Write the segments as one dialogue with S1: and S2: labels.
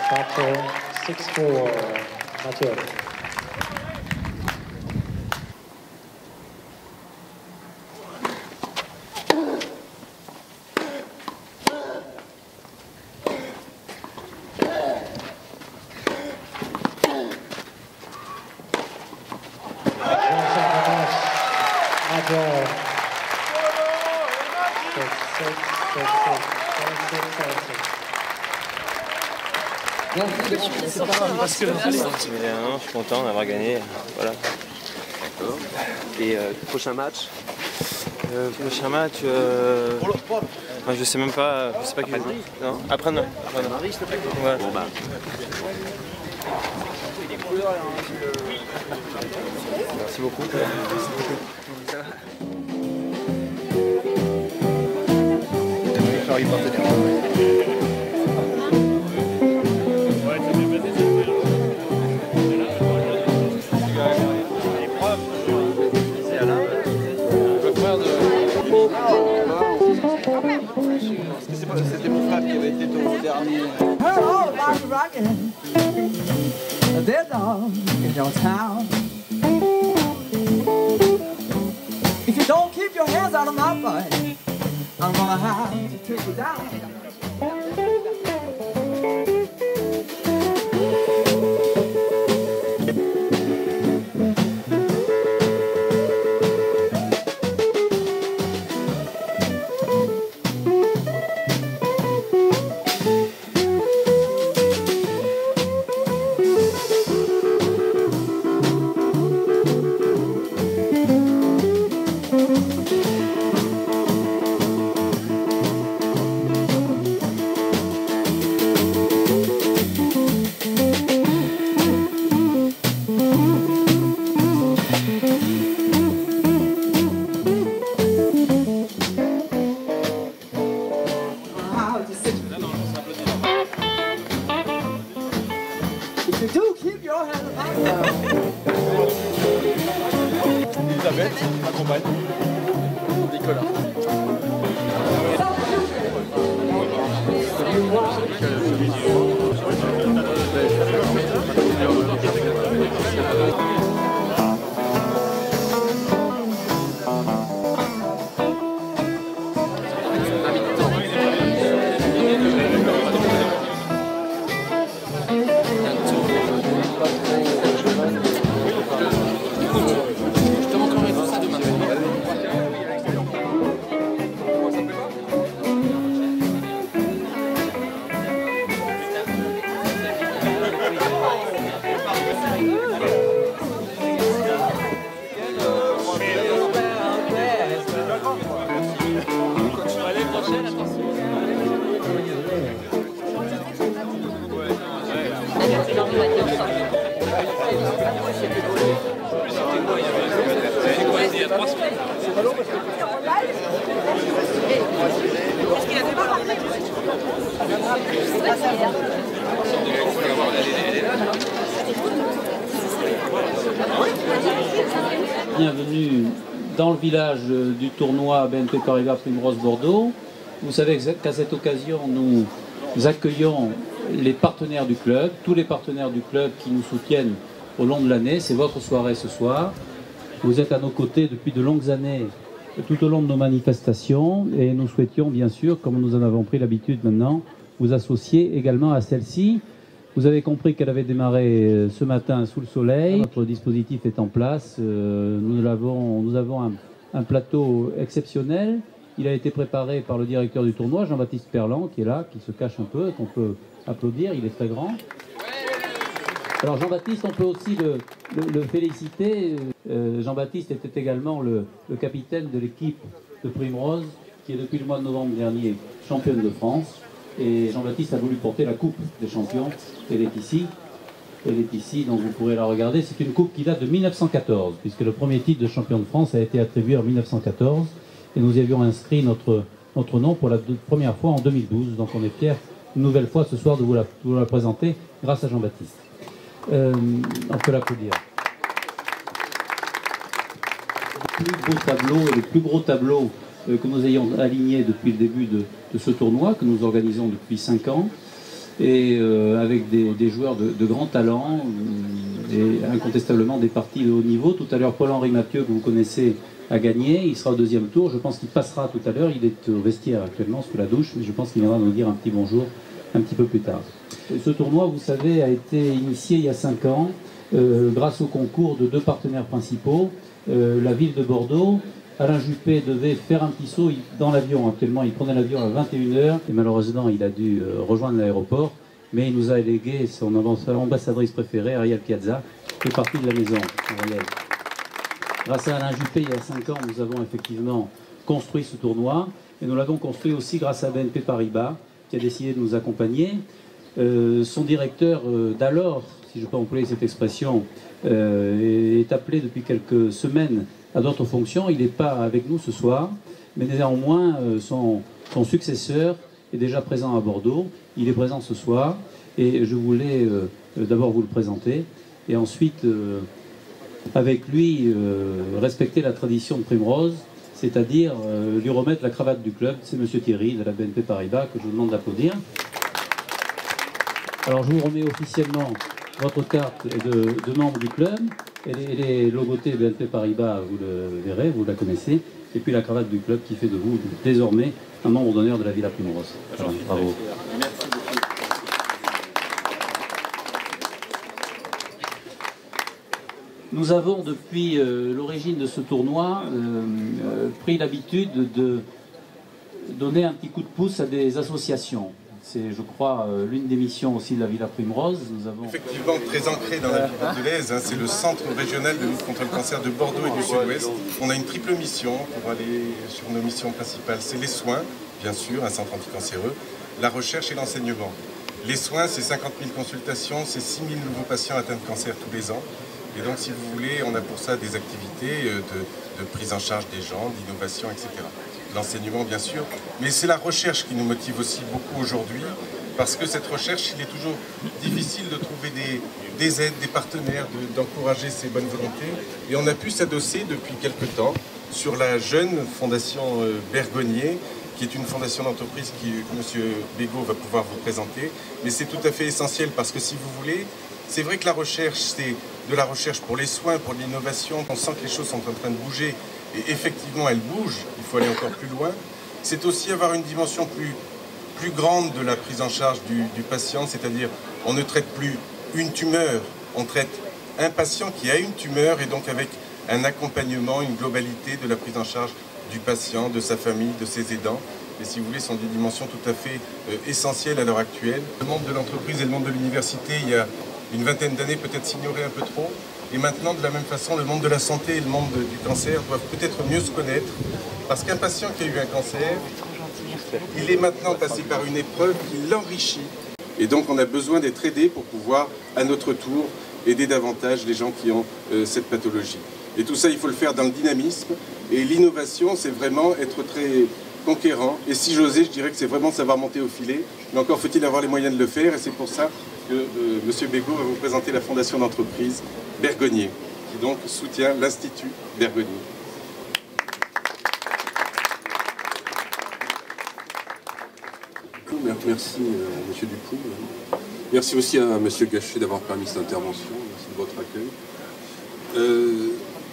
S1: Battle 6-4, Mathieu.
S2: Parce que je suis content d'avoir gagné. Voilà.
S3: Et prochain match
S2: Prochain match, je sais même pas, je sais pas qui joue. Non, après-demain. Ouais.
S3: Bon bah.
S2: Merci beaucoup.
S4: C'était mon frère qui avait été au dernier.
S5: They're dog in your town. If you don't keep your hands out of my butt, I'm gonna have to take you down. If you do keep your hands on my
S4: Elisabeth, ma compagne. Nicolas.
S6: Bienvenue dans le village du tournoi BNP Paribas Primrose Bordeaux. Vous savez qu'à cette occasion, nous accueillons les partenaires du club, tous les partenaires du club qui nous soutiennent au long de l'année. C'est votre soirée ce soir. Vous êtes à nos côtés depuis de longues années, tout au long de nos manifestations, et nous souhaitions bien sûr, comme nous en avons pris l'habitude maintenant, vous associer également à celle-ci. Vous avez compris qu'elle avait démarré ce matin sous le soleil. Notre dispositif est en place. Nous avons un plateau exceptionnel. Il a été préparé par le directeur du tournoi, Jean-Baptiste Perland, qui est là, qui se cache un peu, qu'on peut applaudir. Il est très grand. Alors Jean-Baptiste, on peut aussi le féliciter. Jean-Baptiste était également le capitaine de l'équipe de Primrose, qui est depuis le mois de novembre dernier championne de France. Et Jean-Baptiste a voulu porter la coupe des champions. Elle est ici. Elle est ici, donc vous pourrez la regarder. C'est une coupe qui date de 1914, puisque le premier titre de champion de France a été attribué en 1914. Et nous y avions inscrit notre nom pour la première fois en 2012. Donc on est fiers, une nouvelle fois ce soir, de vous la présenter grâce à Jean-Baptiste. On peut l'applaudir. Le plus beau tableau et le plus gros tableau que nous ayons aligné depuis le début de ce tournoi, que nous organisons depuis 5 ans. et avec des joueurs de grand talent et incontestablement des parties de haut niveau. Tout à l'heure, Paul-Henri Mathieu, que vous connaissez, a gagné. Il sera au deuxième tour. Je pense qu'il passera tout à l'heure. Il est au vestiaire actuellement sous la douche, mais je pense qu'il viendra nous dire un petit bonjour un petit peu plus tard. Ce tournoi, vous savez, a été initié il y a 5 ans grâce au concours de 2 partenaires principaux. La ville de Bordeaux. Alain Juppé devait faire un petit saut dans l'avion. Actuellement, il prenait l'avion à 21h et malheureusement, il a dû rejoindre l'aéroport. Mais il nous a élégué son ambassadrice préférée, Ariel Piazza, qui est partie de la maison. Ariel. Grâce à Alain Juppé, il y a 5 ans, nous avons effectivement construit ce tournoi. Et nous l'avons construit aussi grâce à BNP Paribas, qui a décidé de nous accompagner. Son directeur d'alors, si je peux employer cette expression, est appelé depuis quelques semaines à d'autres fonctions. Il n'est pas avec nous ce soir, mais néanmoins, son successeur est déjà présent à Bordeaux. Il est présent ce soir et je voulais d'abord vous le présenter et ensuite, avec lui, respecter la tradition de Primrose, c'est-à-dire lui remettre la cravate du club. C'est M. Thierry de la BNP Paribas que je vous demande d'applaudir. Alors je vous remets officiellement votre carte de membre du club. Elle est logotée BNP Paribas, vous le verrez, vous la connaissez. Et puis la cravate du club qui fait de vous désormais un membre d'honneur de la Villa Primrose. Alors, bravo. Nous avons depuis l'origine de ce tournoi pris l'habitude de donner un petit coup de pouce à des associations. C'est, je crois, l'une des missions aussi de la Villa Primrose. Nous avons...
S7: Effectivement, très ancré dans la vie bordelaise, c'est le centre régional de lutte contre le cancer de Bordeaux et du Sud-Ouest. On a une triple mission pour aller sur nos missions principales. C'est les soins, bien sûr, un centre anticancéreux, la recherche et l'enseignement. Les soins, c'est 50 000 consultations, c'est 6 000 nouveaux patients atteints de cancer tous les ans. Et donc, si vous voulez, on a pour ça des activités de prise en charge des gens, d'innovation, etc. L'enseignement, bien sûr, mais c'est la recherche qui nous motive aussi beaucoup aujourd'hui, parce que cette recherche, il est toujours difficile de trouver des aides, des partenaires, d'encourager ces bonnes volontés. Et on a pu s'adosser depuis quelque temps sur la jeune fondation Bergonié, qui est une fondation d'entreprise que M. Bégaud va pouvoir vous présenter. Mais c'est tout à fait essentiel, parce que si vous voulez, c'est vrai que la recherche, c'est de la recherche pour les soins, pour l'innovation. On sent que les choses sont en train de bouger. Et effectivement, elles bougent, il faut aller encore plus loin. C'est aussi avoir une dimension plus grande de la prise en charge du patient, c'est-à-dire on ne traite plus une tumeur, on traite un patient qui a une tumeur et donc avec un accompagnement, une globalité de la prise en charge du patient, de sa famille, de ses aidants. Et si vous voulez, ce sont des dimensions tout à fait essentielles à l'heure actuelle. Le monde de l'entreprise et le monde de l'université, il y a une vingtaine d'années, peut-être s'ignorait un peu trop. Et maintenant, de la même façon, le monde de la santé et le monde du cancer doivent peut-être mieux se connaître. Parce qu'un patient qui a eu un cancer, il est maintenant passé par une épreuve qui l'enrichit. Et donc, on a besoin d'être aidé pour pouvoir, à notre tour, aider davantage les gens qui ont cette pathologie. Et tout ça, il faut le faire dans le dynamisme. Et l'innovation, c'est vraiment être très conquérant. Et si j'osais, je dirais que c'est vraiment savoir monter au filet. Mais encore faut-il avoir les moyens de le faire. Et c'est pour ça que M. Bégaud va vous présenter la fondation d'entreprise Bergonié, qui donc soutient l'Institut Bergonié.
S8: Merci M. Dupoux. Merci aussi à M. Gachet d'avoir permis cette intervention. Merci de votre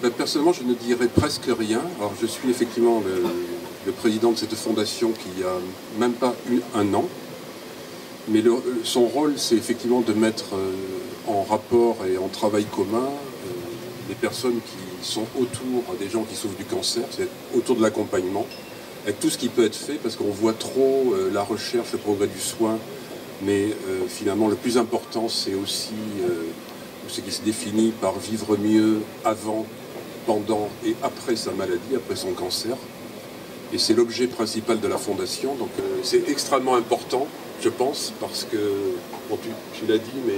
S8: accueil. Personnellement, je ne dirais presque rien. Alors, je suis effectivement le président de cette fondation qui a même pas eu un an. Mais son rôle, c'est effectivement de mettre en rapport et en travail commun les personnes qui sont autour des gens qui souffrent du cancer, c'est autour de l'accompagnement, avec tout ce qui peut être fait, parce qu'on voit trop la recherche, le progrès du soin, mais finalement le plus important, c'est aussi ce qui se définit par vivre mieux avant, pendant et après sa maladie, après son cancer. Et c'est l'objet principal de la fondation, donc c'est extrêmement important, je pense, parce que, bon, tu l'as dit, mais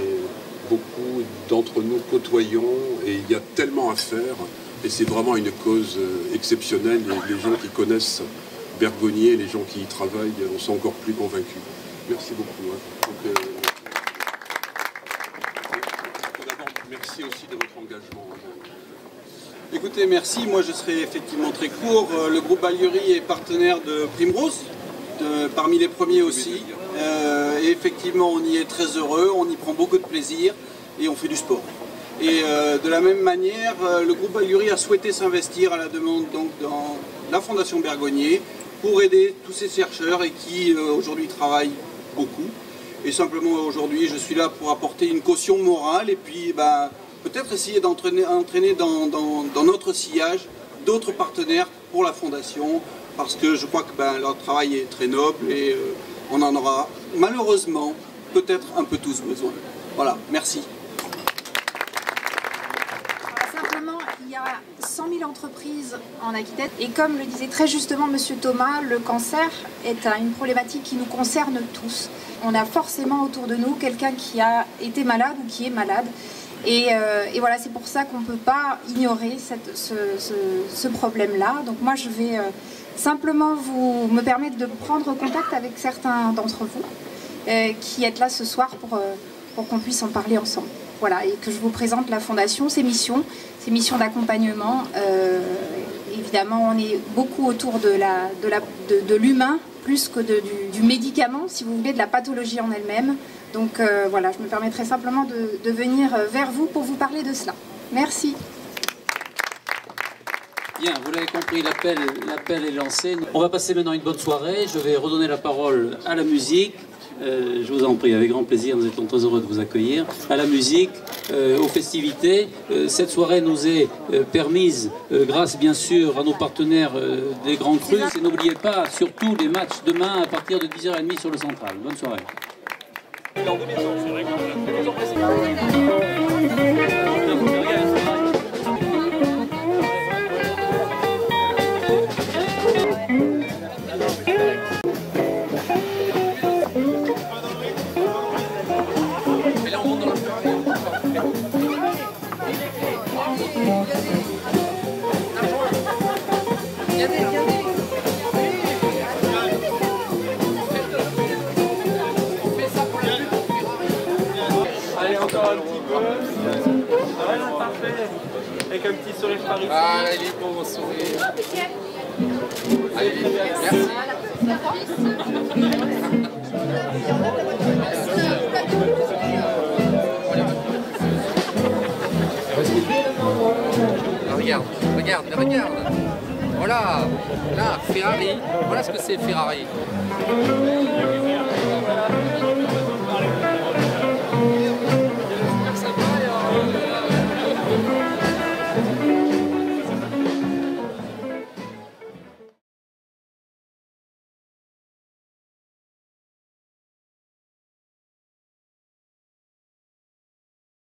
S8: beaucoup d'entre nous côtoyons et il y a tellement à faire et c'est vraiment une cause exceptionnelle et les gens qui connaissent Bergonié, les gens qui y travaillent, on sont encore plus convaincus. Merci beaucoup. Donc, merci aussi de votre engagement.
S4: Écoutez, merci. Moi, je serai effectivement très court. Le groupe Balieuri est partenaire de Primrose. parmi les premiers aussi. Et effectivement, on y est très heureux, on y prend beaucoup de plaisir et on fait du sport. Et de la même manière, le groupe Alguri a souhaité s'investir à la demande donc, dans la Fondation Bergonié pour aider tous ces chercheurs et qui aujourd'hui travaillent beaucoup. Et simplement aujourd'hui, je suis là pour apporter une caution morale et puis peut-être essayer d'entraîner dans notre sillage d'autres partenaires pour la Fondation, parce que je crois que leur travail est très noble et on en aura malheureusement peut-être un peu tous besoin. Voilà, merci.
S9: Simplement, il y a 100 000 entreprises en Aquitaine et comme le disait très justement Monsieur Thomas, le cancer est une problématique qui nous concerne tous. On a forcément autour de nous quelqu'un qui a été malade ou qui est malade. Et voilà, c'est pour ça qu'on ne peut pas ignorer ce problème-là. Donc moi, je vais simplement me permettre de prendre contact avec certains d'entre vous qui êtes là ce soir pour qu'on puisse en parler ensemble. Voilà, et que je vous présente la Fondation, ses missions d'accompagnement. Évidemment, on est beaucoup autour de l'humain, plus que du médicament, si vous voulez, de la pathologie en elle-même. Donc voilà, je me permettrai simplement de venir vers vous pour vous parler de cela. Merci.
S6: Bien, vous l'avez compris, l'appel est lancé. On va passer maintenant une bonne soirée. Je vais redonner la parole à la musique. Je vous en prie, avec grand plaisir, nous étions très heureux de vous accueillir. À la musique, aux festivités. Cette soirée nous est permise grâce bien sûr à nos partenaires des Grands Crus. Et n'oubliez pas surtout les matchs demain à partir de 10h30 sur le Central. Bonne soirée.
S2: Allez, encore un petit peu. Voilà, parfait. Avec un petit sourire par ici.
S3: Ah, il est beau, mon sourire. Allez, merci. Regarde. Voilà, là, Ferrari. Voilà ce que c'est Ferrari.